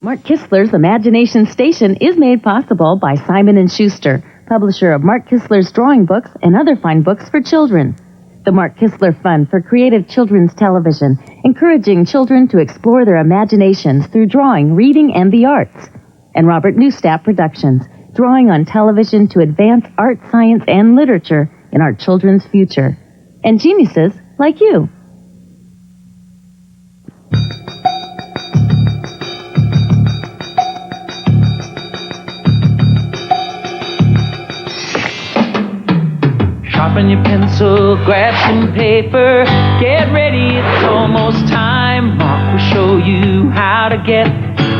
Mark Kistler's Imagination Station is made possible by Simon & Schuster, publisher of Mark Kistler's drawing books and other fine books for children. The Mark Kistler Fund for Creative Children's Television, encouraging children to explore their imaginations through drawing, reading, and the arts. And Robert Neustadt Productions, drawing on television to advance art, science, and literature in our children's future. And geniuses like you. Sharpen your pencil, grab some paper, get ready, it's almost time. Mark will show you how to get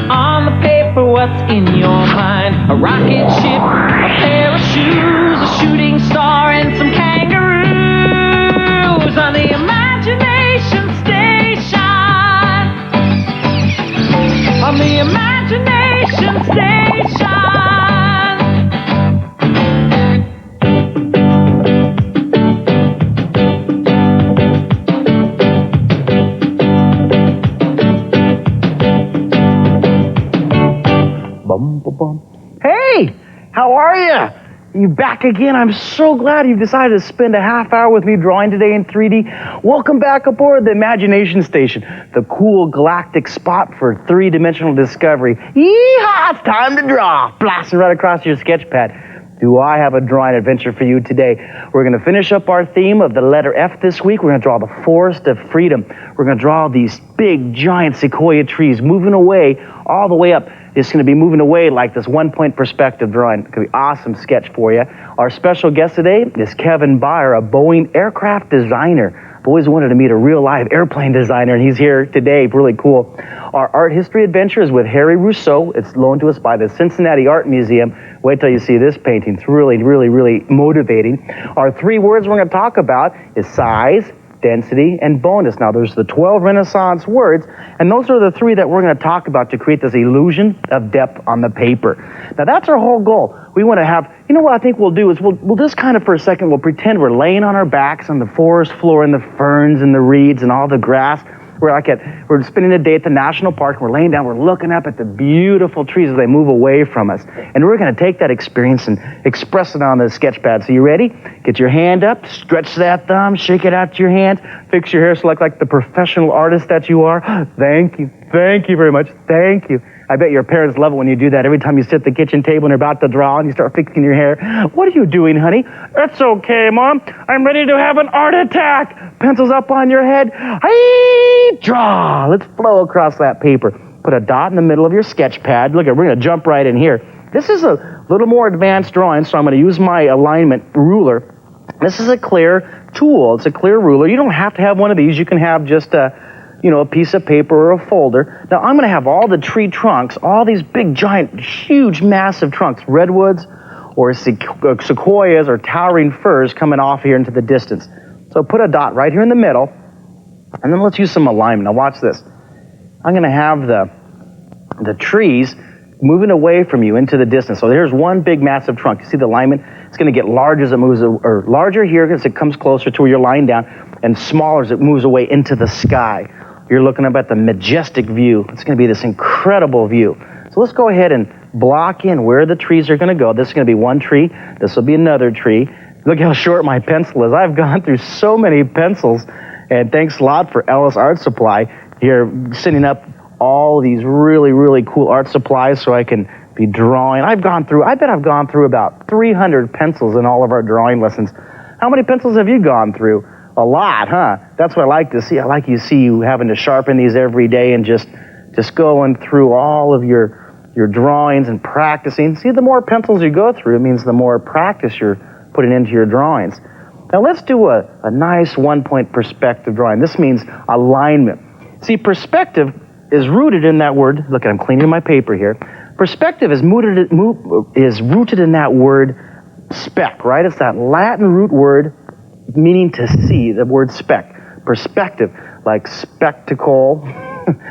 on the paper what's in your mind. A rocket ship, a pair of shoes, a shooting star, and some kangaroos on the Imagination Station. On the Imagination Station. Hey, how are you? You back again? I'm so glad you've decided to spend a half hour with me drawing today in 3D. Welcome back aboard the Imagination Station, the cool galactic spot for three-dimensional discovery. Yeehaw! It's time to draw. Blasting right across your sketch pad. Do I have a drawing adventure for you today? We're going to finish up our theme of the letter F this week. We're going to draw the Forest of Freedom. We're going to draw these big, giant sequoia trees moving away all the way up. It's going to be moving away like this one-point perspective drawing. It could be an awesome sketch for you. Our special guest today is Kevin Beyer, a Boeing aircraft designer. I've always wanted to meet a real live airplane designer, and he's here today. Really cool. Our art history adventure is with Harry Rousseau. It's loaned to us by the Cincinnati Art Museum. Wait till you see this painting. It's really, really, really motivating. Our three words we're going to talk about is size, density, and bonus. Now, there's the 12 Renaissance words, and those are the three that we're going to talk about to create this illusion of depth on the paper. Now, that's our whole goal. We want to have, you know what I think we'll do is we'll just kind of for a second, we'll pretend we're laying on our backs on the forest floor and the ferns and the reeds and all the grass. We're spending a day at the national park, and we're laying down, we're looking up at the beautiful trees as they move away from us. And we're going to take that experience and express it on the sketch pad. So you ready? Get your hand up, stretch that thumb, shake it out to your hand, fix your hair so like the professional artist that you are. Thank you very much, thank you. I bet your parents love it when you do that. Every time you sit at the kitchen table and you're about to draw and you start fixing your hair. What are you doing, honey? That's okay, Mom. I'm ready to have an art attack. Pencils up on your head. Hey, draw. Let's flow across that paper. Put a dot in the middle of your sketch pad. Look, we're going to jump right in here. This is a little more advanced drawing, so I'm going to use my alignment ruler. This is a clear tool. It's a clear ruler. You don't have to have one of these. You can have just a piece of paper or a folder. Now, I'm going to have all the tree trunks, all these big, giant, huge, massive trunks, redwoods or sequoias or towering firs coming off here into the distance. So put a dot right here in the middle, and then let's use some alignment. Now, watch this. I'm going to have the trees moving away from you into the distance. So here's one big, massive trunk. You see the alignment? It's going to get larger as it moves, or larger here as it comes closer to where you're lying down, and smaller as it moves away into the sky. You're looking up at the majestic view. It's going to be this incredible view. So let's go ahead and block in where the trees are going to go. This is going to be one tree. This will be another tree. Look how short my pencil is. I've gone through so many pencils, and thanks a lot for Ellis Art Supply here sending up all these really, really cool art supplies so I can be drawing. I bet I've gone through about 300 pencils in all of our drawing lessons. How many pencils have you gone through? A lot, huh? That's what I like to see. I like to see you having to sharpen these every day and just going through all of your drawings and practicing. See, the more pencils you go through, it means the more practice you're putting into your drawings. Now let's do a nice one-point perspective drawing. This means alignment. See, perspective is rooted in that word. Look, I'm cleaning my paper here. Perspective is rooted in that word spec, right? It's that Latin root word meaning to see, the word spec. Perspective, like spectacle,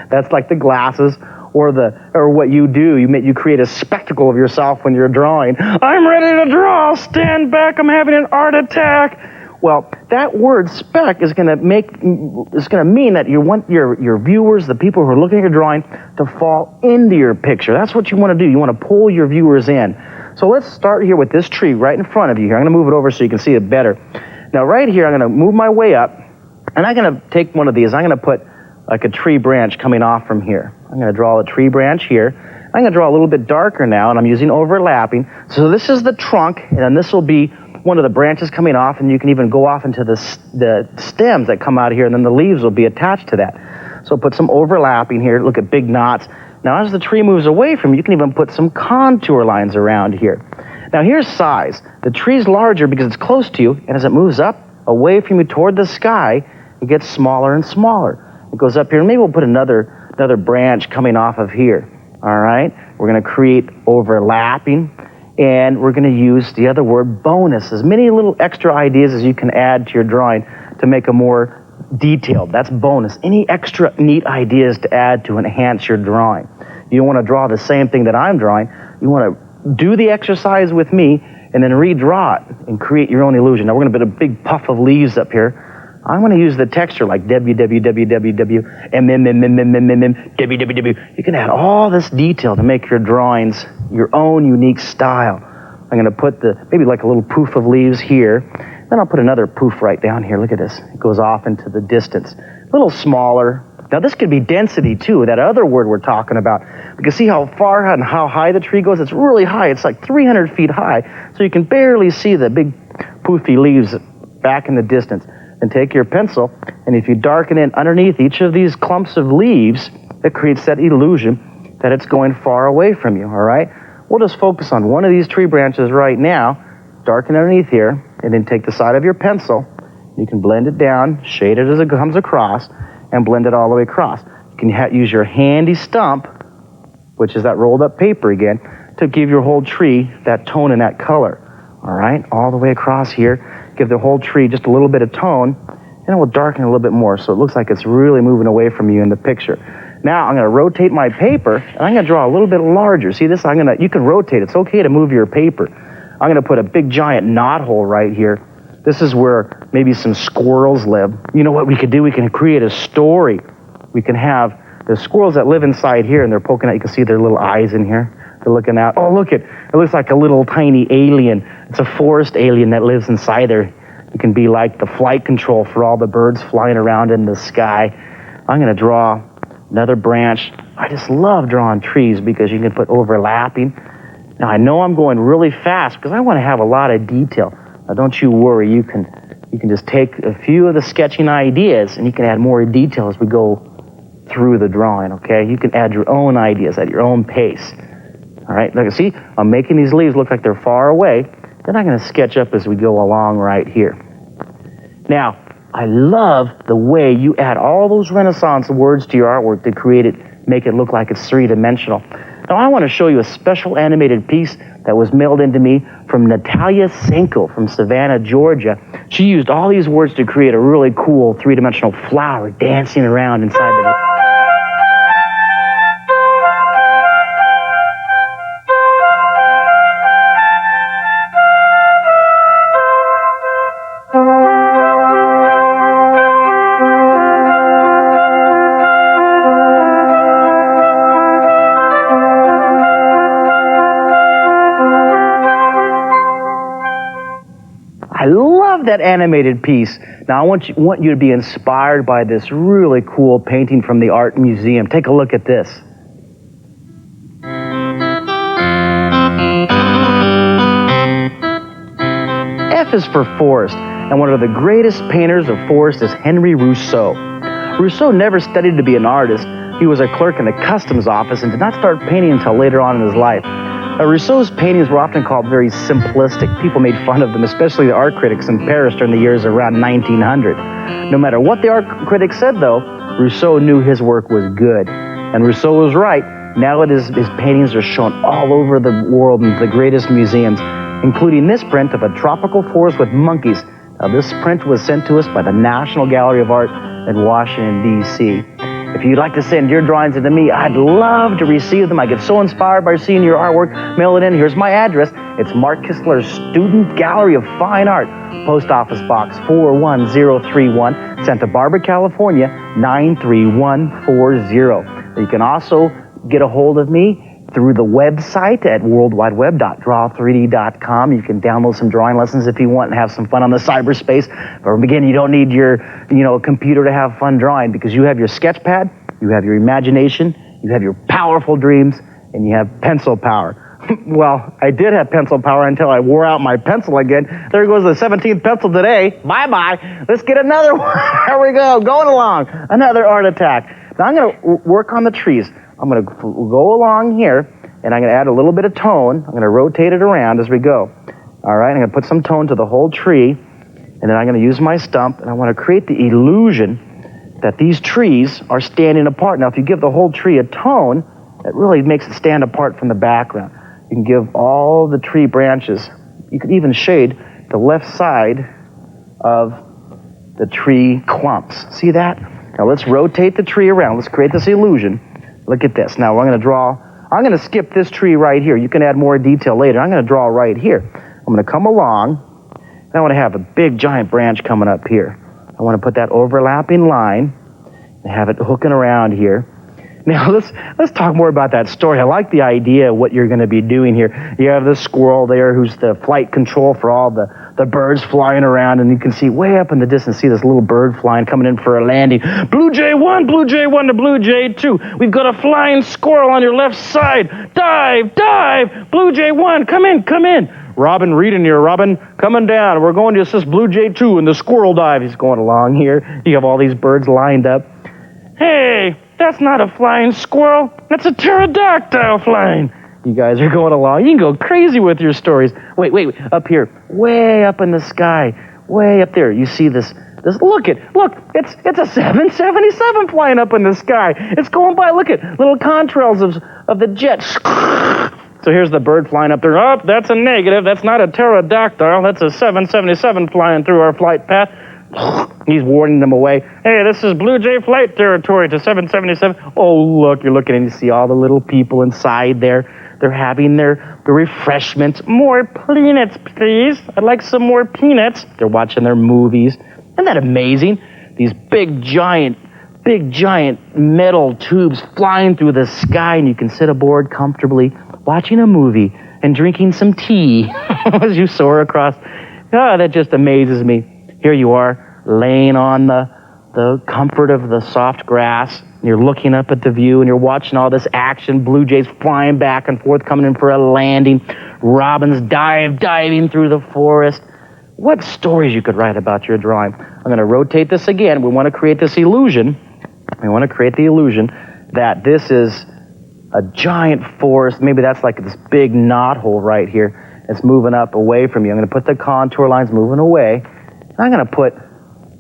that's like the glasses, or what you do. You create a spectacle of yourself when you're drawing. I'm ready to draw, stand back, I'm having an art attack. Well, that word spec is going to mean that you want your viewers, the people who are looking at your drawing, to fall into your picture. That's what you want to do. You want to pull your viewers in. So let's start here with this tree right in front of you here. I'm going to move it over so you can see it better. Now right here, I'm going to move my way up, and I'm going to take one of these. I'm going to put like a tree branch coming off from here. I'm going to draw a tree branch here. I'm going to draw a little bit darker now, and I'm using overlapping. So this is the trunk, and then this will be one of the branches coming off, and you can even go off into the stems that come out of here, and then the leaves will be attached to that. So put some overlapping here. Look at big knots. Now as the tree moves away from you, you can even put some contour lines around here. Now here's size. The tree's larger because it's close to you, and as it moves up away from you toward the sky, it gets smaller and smaller. It goes up here, and maybe we'll put another branch coming off of here. All right? We're going to create overlapping. And we're going to use the other word, bonus. As many little extra ideas as you can add to your drawing to make it more detailed. That's bonus. Any extra neat ideas to add to enhance your drawing. You don't want to draw the same thing that I'm drawing. You want to do the exercise with me and then redraw it and create your own illusion. Now we're going to put a big puff of leaves up here. I'm going to use the texture like www, www. You can add all this detail to make your drawings your own unique style. I'm going to put maybe like a little poof of leaves here. Then I'll put another poof right down here. Look at this. It goes off into the distance. A little smaller. Now this could be density too, that other word we're talking about. You can see how far and how high the tree goes. It's really high. It's like 300 feet high. So you can barely see the big poofy leaves back in the distance. And take your pencil, and if you darken in underneath each of these clumps of leaves, it creates that illusion that it's going far away from you, all right? We'll just focus on one of these tree branches right now, darken underneath here, and then take the side of your pencil. You can blend it down, shade it as it comes across, and blend it all the way across. You can use your handy stump, which is that rolled up paper again, to give your whole tree that tone and that color, all right? All the way across here. Give the whole tree just a little bit of tone, and it will darken a little bit more so it looks like it's really moving away from you in the picture. Now I'm going to rotate my paper, and I'm going to draw a little bit larger. See this? You can rotate. It's okay to move your paper. I'm going to put a big giant knot hole right here. This is where maybe some squirrels live. You know what we could do? We can create a story. We can have the squirrels that live inside here, and they're poking out. You can see their little eyes in here. They're looking out. Oh, look, it looks like a little tiny alien. It's a forest alien that lives inside there. You can be like the flight control for all the birds flying around in the sky. I'm going to draw another branch. I just love drawing trees because you can put overlapping. Now, I know I'm going really fast because I want to have a lot of detail. Now, don't you worry. You can just take a few of the sketching ideas and you can add more detail as we go through the drawing, okay? You can add your own ideas at your own pace. All right, look, see, I'm making these leaves look like they're far away. Then I'm going to sketch up as we go along right here. Now, I love the way you add all those Renaissance words to your artwork to create it, make it look like it's three-dimensional. Now, I want to show you a special animated piece that was mailed into me from Natalia Senko from Savannah, Georgia. She used all these words to create a really cool three-dimensional flower dancing around inside the... that animated piece. Now I want you to be inspired by this really cool painting from the art museum. Take a look at this. F is for forest, and one of the greatest painters of forest is Henry Rousseau. Rousseau never studied to be an artist. He was a clerk in the customs office and did not start painting until later on in his life. Rousseau's paintings were often called very simplistic. People made fun of them, especially the art critics in Paris during the years around 1900. No matter what the art critics said, though, Rousseau knew his work was good. And Rousseau was right. Nowadays, his paintings are shown all over the world in the greatest museums, including this print of a tropical forest with monkeys. Now, this print was sent to us by the National Gallery of Art in Washington, D.C. If you'd like to send your drawings into me, I'd love to receive them. I get so inspired by seeing your artwork. Mail it in. Here's my address. It's Mark Kistler, Student Gallery of Fine Art, Post Office Box 41031, Santa Barbara, California, 93140. You can also get a hold of me through the website at worldwideweb.draw3d.com. You can download some drawing lessons if you want and have some fun on the cyberspace. But again, you don't need your computer to have fun drawing, because you have your sketch pad, you have your imagination, you have your powerful dreams, and you have pencil power. Well, I did have pencil power until I wore out my pencil again. There goes the 17th pencil today. Bye-bye. Let's get another one. Here we go. Going along. Another art attack. Now I'm going to work on the trees. I'm going to go along here, and I'm going to add a little bit of tone. I'm going to rotate it around as we go. All right, I'm going to put some tone to the whole tree, and then I'm going to use my stump, and I want to create the illusion that these trees are standing apart. Now, if you give the whole tree a tone, it really makes it stand apart from the background. You can give all the tree branches. You could even shade the left side of the tree clumps. See that? Now, let's rotate the tree around. Let's create this illusion. Look at this. Now, I'm going to skip this tree right here. You can add more detail later. I'm going to draw right here. I'm going to come along, and I want to have a big, giant branch coming up here. I want to put that overlapping line and have it hooking around here. Now, let's talk more about that story. I like the idea of what you're going to be doing here. You have the squirrel there who's the flight control for all the birds flying around, and you can see way up in the distance, see this little bird flying, coming in for a landing. Blue Jay 1 to Blue Jay 2. We've got a flying squirrel on your left side. Dive, dive. Blue Jay 1, come in. Robin reading here. Robin, coming down. We're going to assist Blue Jay 2 in the squirrel dive. He's going along here. You have all these birds lined up. Hey, that's not a flying squirrel. That's a pterodactyl flying. You guys are going along. You can go crazy with your stories. Wait. Up here, way up in the sky, way up there. You see this? Look, it's a 777 flying up in the sky. It's going by. Look at little contrails of the jet. So here's the bird flying up there. Oh, that's a negative. That's not a pterodactyl. That's a 777 flying through our flight path. He's warning them away. Hey, this is Blue Jay flight territory to 777. Oh, look, you're looking and you see all the little people inside there. They're having their refreshments. More peanuts, please. I'd like some more peanuts. They're watching their movies. Isn't that amazing? These big, giant metal tubes flying through the sky, and you can sit aboard comfortably watching a movie and drinking some tea as you soar across. Oh, that just amazes me. Here you are, laying on the comfort of the soft grass. You're looking up at the view, and you're watching all this action. Blue jays flying back and forth, coming in for a landing. Robins diving through the forest. What stories you could write about your drawing. I'm going to rotate this again. We want to create this illusion. We want to create the illusion that this is a giant forest. Maybe that's like this big knothole right here. It's moving up away from you. I'm going to put the contour lines moving away. I'm going to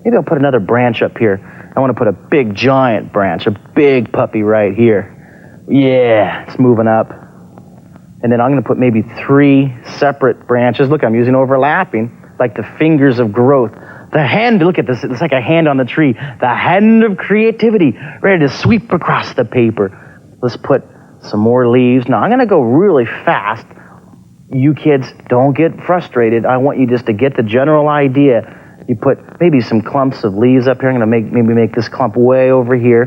maybe I'll put another branch up here. I want to put a big giant branch, a big puppy right here. Yeah, it's moving up. And then I'm going to put maybe 3 separate branches. Look, I'm using overlapping, like the fingers of growth. The hand, look at this, it's like a hand on the tree. The hand of creativity, ready to sweep across the paper. Let's put some more leaves. Now, I'm going to go really fast. You kids, don't get frustrated. I want you just to get the general idea. You put maybe some clumps of leaves up here. I'm going to maybe make this clump way over here.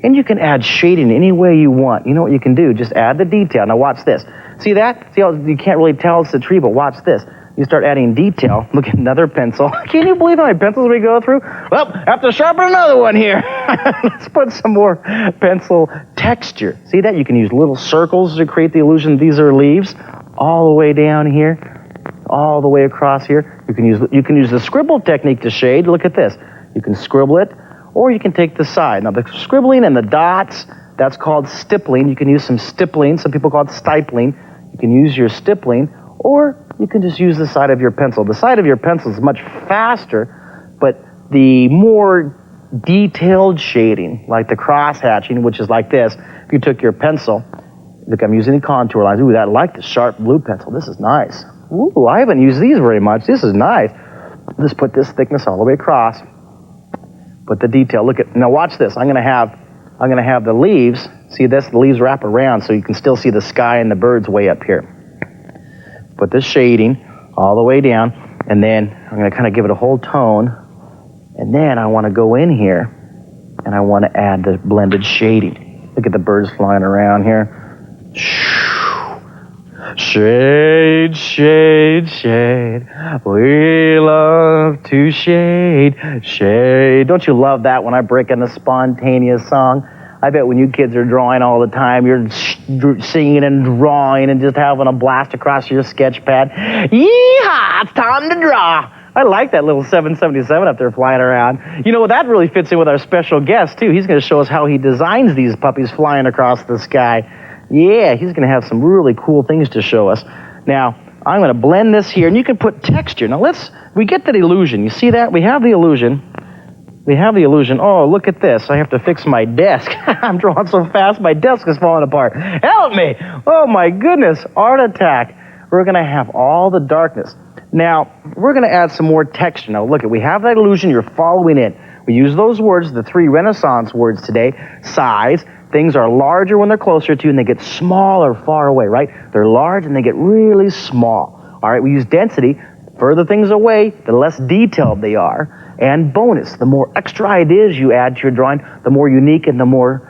And you can add shading any way you want. You know what you can do? Just add the detail. Now watch this. See that? See how you can't really tell it's the tree, but watch this. You start adding detail. Look at another pencil. Can you believe how many pencils we go through? Well, have to sharpen another one here. Let's put some more pencil texture. See that? You can use little circles to create the illusion these are leaves. All the way down here. All the way across here. You can use the scribble technique to shade. Look at this. You can scribble it, or you can take the side. Now, the scribbling and the dots, that's called stippling. You can use some stippling. Some people call it stippling. You can use your stippling, or you can just use the side of your pencil. The side of your pencil is much faster, but the more detailed shading, like the cross-hatching, which is like this, if you took your pencil, look, I'm using the contour lines. Ooh, I like the sharp blue pencil. This is nice. Ooh, I haven't used these very much. This is nice. Just put this thickness all the way across. Put the detail. Look at, now watch this. I'm going to have I'm going to have the leaves, see this, the leaves wrap around so you can still see the sky and the birds way up here. Put this shading all the way down, and then I'm going to kind of give it a whole tone, and then I want to go in here, and I want to add the blended shading. Look at the birds flying around here. Shade, shade, shade, we love to shade, shade. Don't you love that when I break in a spontaneous song? I bet when you kids are drawing all the time, you're singing and drawing and just having a blast across your sketch pad. Yeehaw, it's time to draw. I like that little 777 up there flying around. You know, that really fits in with our special guest, too. He's going to show us how he designs these puppies flying across the sky. Yeah, he's going to have some really cool things to show us. Now, I'm going to blend this here, and you can put texture. Now, we get that illusion. You see that? We have the illusion. We have the illusion. Oh, look at this. I have to fix my desk. I'm drawing so fast, my desk is falling apart. Help me! Oh, my goodness. Art attack. We're going to have all the darkness. Now, we're going to add some more texture. Now, look, we have that illusion. You're following it. We use those words, the 3 Renaissance words today. Size. Things are larger when they're closer to you, and they get smaller far away, right? They're large, and they get really small. All right, we use density. Further things away, the less detailed they are. And bonus, the more extra ideas you add to your drawing, the more unique and the more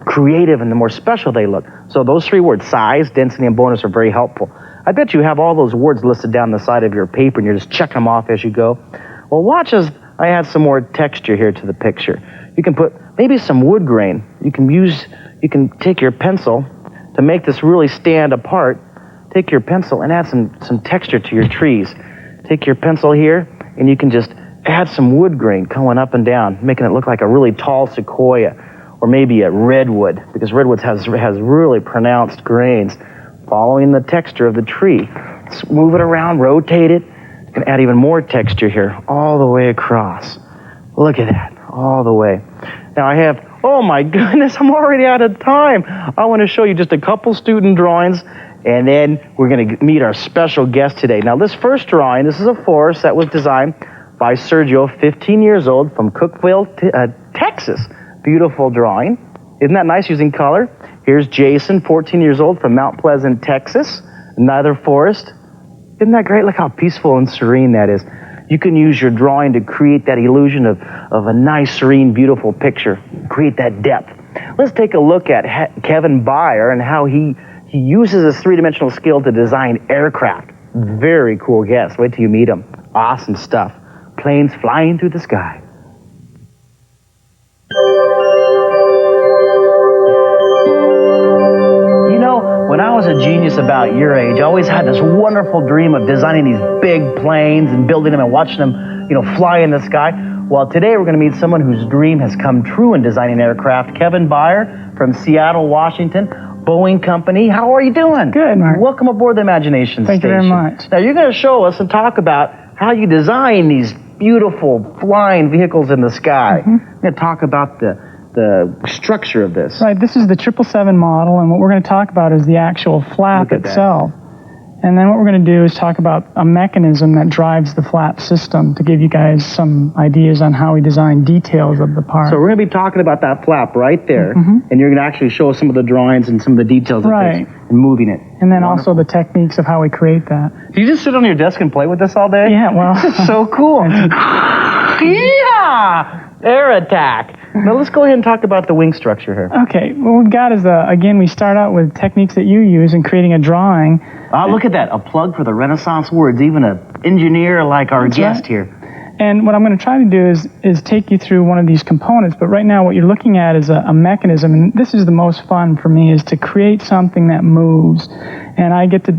creative and the more special they look. So those 3 words, size, density, and bonus, are very helpful. I bet you have all those words listed down the side of your paper, and you're just checking them off as you go. Well, watch as I add some more texture here to the picture. You can put maybe some wood grain. You can take your pencil to make this really stand apart. Take your pencil and add some texture to your trees. Take your pencil here, and you can just add some wood grain going up and down, making it look like a really tall sequoia, or maybe a redwood, because redwoods has really pronounced grains. Following the texture of the tree. Just move it around, rotate it. You can add even more texture here, all the way across. Look at that, all the way. Now I have, oh my goodness, I'm already out of time. I want to show you just a couple student drawings, and then we're going to meet our special guest today. Now this first drawing, this is a forest that was designed by Sergio, 15 years old, from Cookeville, Texas. Beautiful drawing. Isn't that nice, using color? Here's Jason, 14 years old, from Mount Pleasant, Texas. Another forest. Isn't that great? Look how peaceful and serene that is. You can use your drawing to create that illusion of a nice, serene, beautiful picture. Create that depth. Let's take a look at Kevin Beyer and how he uses his 3-dimensional skill to design aircraft. Very cool guest. Wait till you meet him. Awesome stuff. Planes flying through the sky. When I was a genius about your age, I always had this wonderful dream of designing these big planes and building them and watching them, fly in the sky. Well, today we're going to meet someone whose dream has come true in designing aircraft. Kevin Beyer from Seattle, Washington, Boeing Company. How are you doing? Good, Mark. Welcome aboard the Imagination Station. Thank you very much. Now, you're going to show us and talk about how you design these beautiful flying vehicles in the sky. We're going to talk about the structure of this. Right, this is the 777 model, and what we're going to talk about is the actual flap itself. And then what we're going to do is talk about a mechanism that drives the flap system to give you guys some ideas on how we design details of the part. So we're going to be talking about that flap right there, and you're going to actually show us some of the drawings and some of the details of things and moving it. And then also the techniques of how we create that. Do you just sit on your desk and play with this all day? Yeah, well. This is so cool. Yeah! Air attack. Now let's go ahead and talk about the wing structure here. Okay, what we've got is, again, we start out with techniques that you use in creating a drawing. Look at that, a plug for the Renaissance words, even an engineer like our guest here. And what I'm going to try to do is take you through one of these components, but right now what you're looking at is a mechanism, and this is the most fun for me, is to create something that moves. And I get to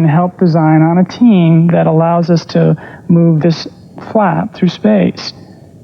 help design on a team that allows us to move this flap through space.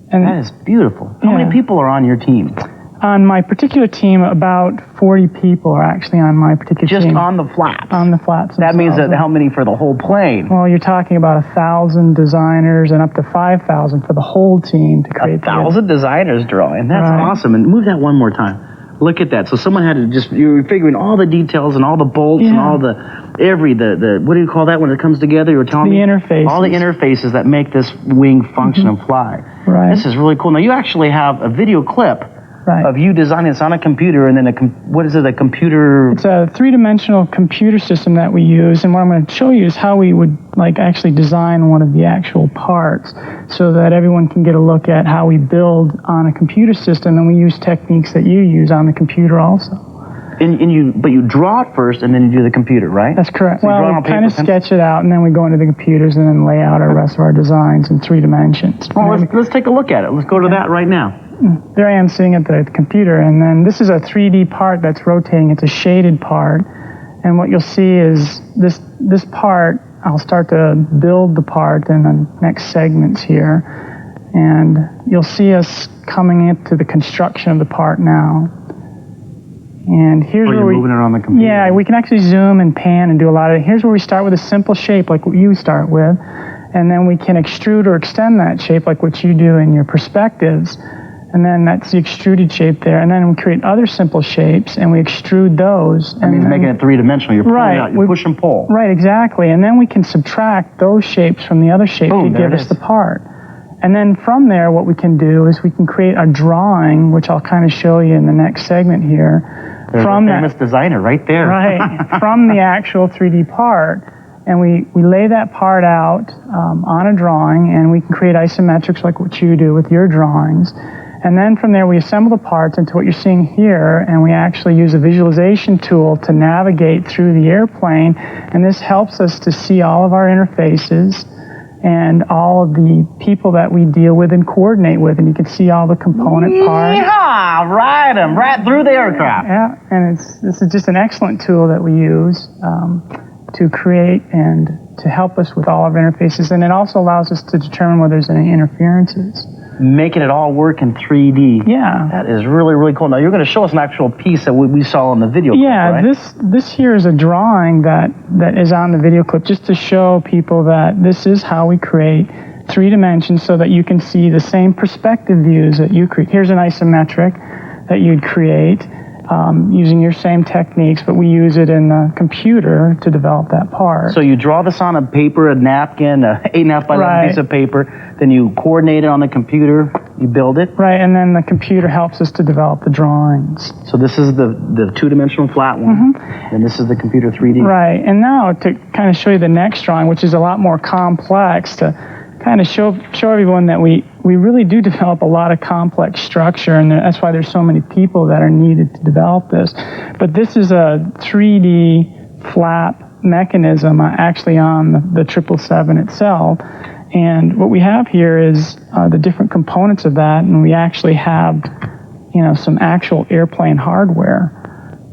And that is beautiful. How many people are on your team? On my particular team, about 40 people are actually on my particular team. Just on the flaps? On the flaps. That means that how many for the whole plane? Well, you're talking about 1,000 designers and up to 5,000 for the whole team to create 1,000 designers drawing. That's awesome. And move that one more time. Look at that. So someone had to you were figuring all the details and all the bolts and all the what do you call that when it comes together? You were telling me? The interfaces. All the interfaces that make this wing function and fly. Right. This is really cool. Now, you actually have a video clip of you designing this on a computer, and then what is it, a computer? It's a three-dimensional computer system that we use, and what I'm going to show you is how we would actually design one of the actual parts, so that everyone can get a look at how we build on a computer system, and we use techniques that you use on the computer also. But you draw it first, and then you do the computer, right? That's correct. So well, we kind of sketch it out, and then we go into the computers and then lay out our rest of our designs in 3 dimensions. Well, let's take a look at it. Let's go to that right now. There I am sitting at the computer, and then this is a 3D part that's rotating. It's a shaded part, and what you'll see is this part, I'll start to build the part in the next segments here, and you'll see us coming into the construction of the part now. And here's where moving it on the computer. Yeah, we can actually zoom and pan and do a lot of it. Here's where we start with a simple shape like what you start with, and then we can extrude or extend that shape like what you do in your perspectives. And then that's the extruded shape there. And then we create other simple shapes, and we extrude those. That means making it three-dimensional. You're pulling it out. You push and pull. Right, exactly. And then we can subtract those shapes from the other shape to give us the part. And then from there, what we can do is we can create a drawing, which I'll kind of show you in the next segment here. There's a famous designer right there. Right, from the actual 3D part. And we lay that part out on a drawing, and we can create isometrics like what you do with your drawings. And then from there, we assemble the parts into what you're seeing here, and we actually use a visualization tool to navigate through the airplane. And this helps us to see all of our interfaces and all of the people that we deal with and coordinate with, and you can see all the component parts. Yeah, ride them right through the aircraft. Yeah, and this is just an excellent tool that we use to create and to help us with all of our interfaces, and it also allows us to determine whether there's any interferences. Making it all work in 3D. Yeah. That is really, really cool. Now, you're going to show us an actual piece that we saw in the video clip, right? This here is a drawing that is on the video clip, just to show people that this is how we create 3 dimensions so that you can see the same perspective views that you create. Here's an isometric that you'd create using your same techniques, but we use it in the computer to develop that part. So you draw this on a paper, a napkin, a 8.5 by 11 piece of paper, then you coordinate it on the computer, you build it. Right, and then the computer helps us to develop the drawings. So this is the 2-dimensional flat one, and this is the computer 3D. Right, and now to kind of show you the next drawing, which is a lot more complex, to kind of show everyone that we really do develop a lot of complex structure, and that's why there's so many people that are needed to develop this. But this is a 3D flap mechanism actually on the 777 itself. And what we have here is the different components of that, and we actually have, some actual airplane hardware.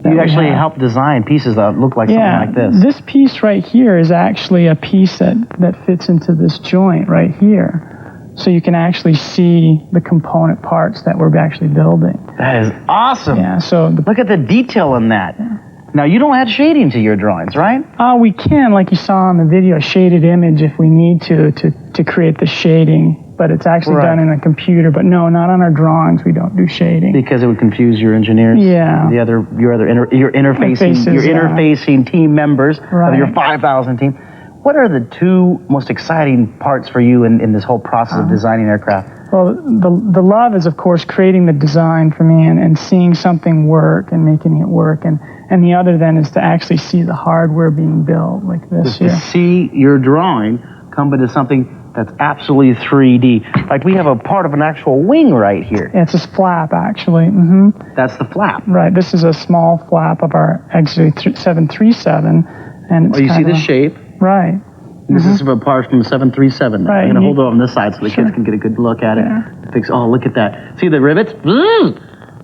You actually help design pieces that look like something like this. This piece right here is actually a piece that fits into this joint right here. So you can actually see the component parts that we're actually building. That is awesome. Yeah, so look at the detail in that. Now, you don't add shading to your drawings, right? We can, like you saw in the video, a shaded image if we need to create the shading. But it's actually done in a computer. But no, not on our drawings. We don't do shading because it would confuse your engineers. Yeah. Your interfacing team members of your 5,000 team. What are the 2 most exciting parts for you in this whole process of designing aircraft? Well, the love is, of course, creating the design for me and seeing something work and making it work. And the other then is to actually see the hardware being built like this here. To see your drawing come into something that's absolutely 3D. Like we have a part of an actual wing right here. Yeah, it's a flap, actually. That's the flap. Right. This is a small flap of our actually 737. And it's you see the shape? Right. This is a part from the 737. Right. I'm going to hold it on this side so the kids can get a good look at it. Oh, look at that. See the rivets?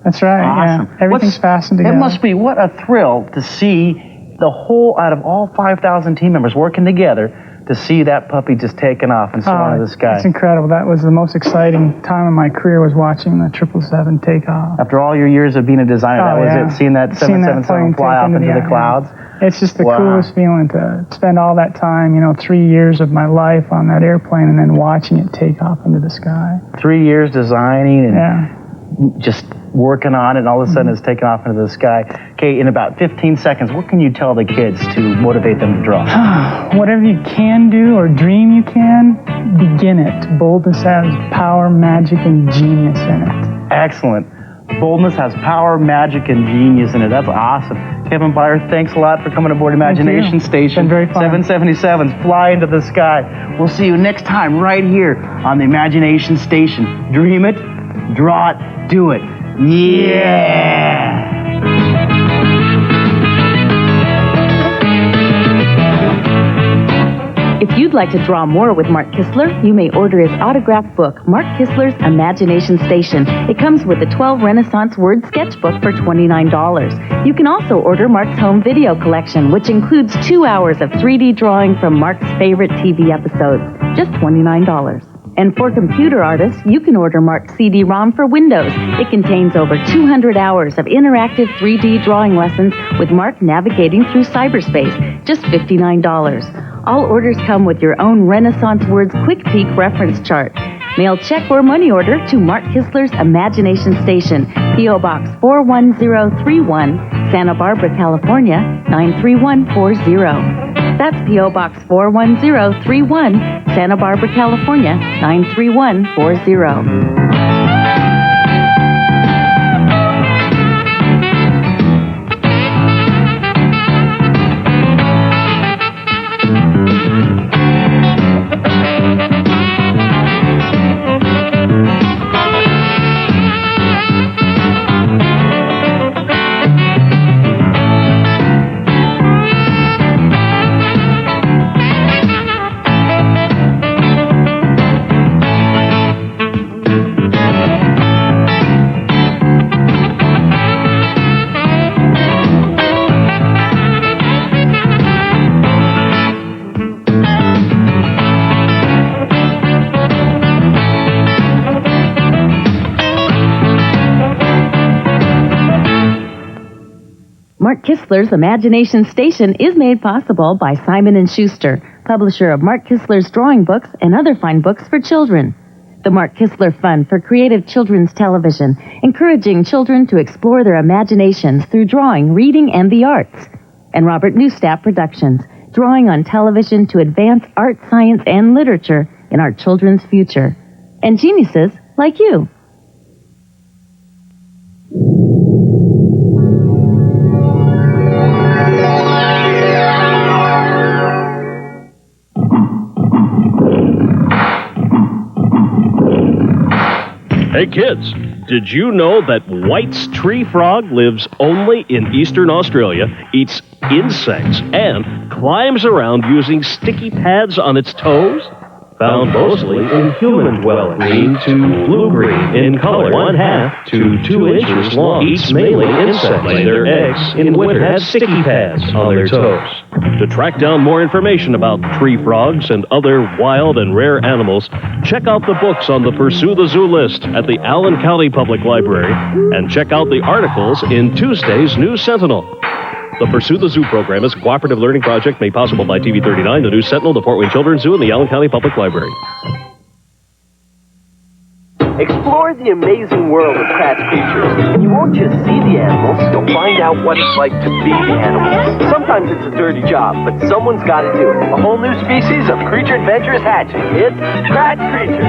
That's right. Awesome. Yeah. Everything's fastened together. It must be what a thrill to see the whole, out of all 5,000 team members working together, to see that puppy just taking off and soaring to the sky. It's incredible. That was the most exciting time in my career, was watching the 777 take off. After all your years of being a designer, that was it? Seeing that 777 fly off into the clouds? It's just the coolest feeling to spend all that time, 3 years of my life on that airplane and then watching it take off into the sky. 3 years designing and just working on it, and all of a sudden it's taking off into the sky. Okay, in about 15 seconds, what can you tell the kids to motivate them to draw? Whatever you can do or dream you can, begin it. Boldness has power, magic, and genius in it. Excellent. Boldness has power, magic, and genius in it. That's awesome. Kevin Beyer, thanks a lot for coming aboard Imagination Station. It's been very fun. 777s fly into the sky. We'll see you next time right here on the Imagination Station. Dream it, draw it, do it. Yeah! If you'd like to draw more with Mark Kistler, you may order his autographed book, Mark Kistler's Imagination Station. It comes with a 12 Renaissance word sketchbook for $29. You can also order Mark's home video collection, which includes 2 hours of 3D drawing from Mark's favorite TV episodes, just $29. And for computer artists, you can order Mark's CD-ROM for Windows. It contains over 200 hours of interactive 3D drawing lessons with Mark navigating through cyberspace, just $59. All orders come with your own Renaissance Words Quick Peek reference chart. Mail check or money order to Mark Kistler's Imagination Station, P.O. Box 41031, Santa Barbara, California, 93140. That's P.O. Box 41031, Santa Barbara, California, 93140. Mark Kistler's Imagination Station is made possible by Simon & Schuster, publisher of Mark Kistler's drawing books and other fine books for children. The Mark Kistler Fund for Creative Children's Television, encouraging children to explore their imaginations through drawing, reading, and the arts. And Robert Newstapp Productions, drawing on television to advance art, science, and literature in our children's future. And geniuses like you. Hey kids, did you know that White's tree frog lives only in eastern Australia, eats insects, and climbs around using sticky pads on its toes? Found mostly in human dwellings. Green to blue-green in color, 1/2 to 2 inches long. Eats mainly insects. Lay their eggs in winter. Have sticky pads on their toes. To track down more information about tree frogs and other wild and rare animals, check out the books on the Pursue the Zoo list at the Allen County Public Library, and check out the articles in Tuesday's News Sentinel. The Pursue the Zoo program is a cooperative learning project made possible by TV 39, the News Sentinel, the Fort Wayne Children's Zoo, and the Allen County Public Library. Explore the amazing world of Pratt's creatures, and you won't just see the animals, you'll find out what it's like to be the animals. Sometimes it's a dirty job, but someone's got to do it. A whole new species of creature adventure is hatching. It's Pratt Creatures.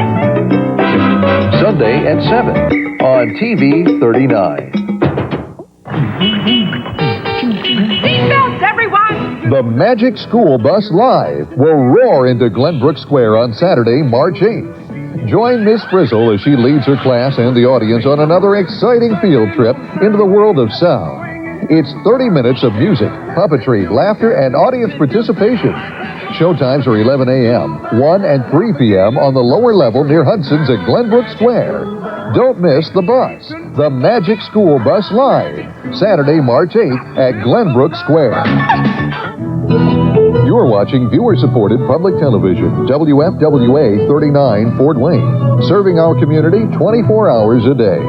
Sunday at 7 on TV 39. Seatbelts, everyone! The Magic School Bus Live will roar into Glenbrook Square on Saturday, March 8th. Join Miss Frizzle as she leads her class and the audience on another exciting field trip into the world of sound. It's 30 minutes of music, puppetry, laughter, and audience participation. Showtimes are 11 a.m., 1 and 3 p.m. on the lower level near Hudson's at Glenbrook Square. Don't miss the bus, the Magic School Bus Live, Saturday, March 8th at Glenbrook Square. You're watching viewer-supported public television, WFWA 39 Fort Wayne, serving our community 24 hours a day.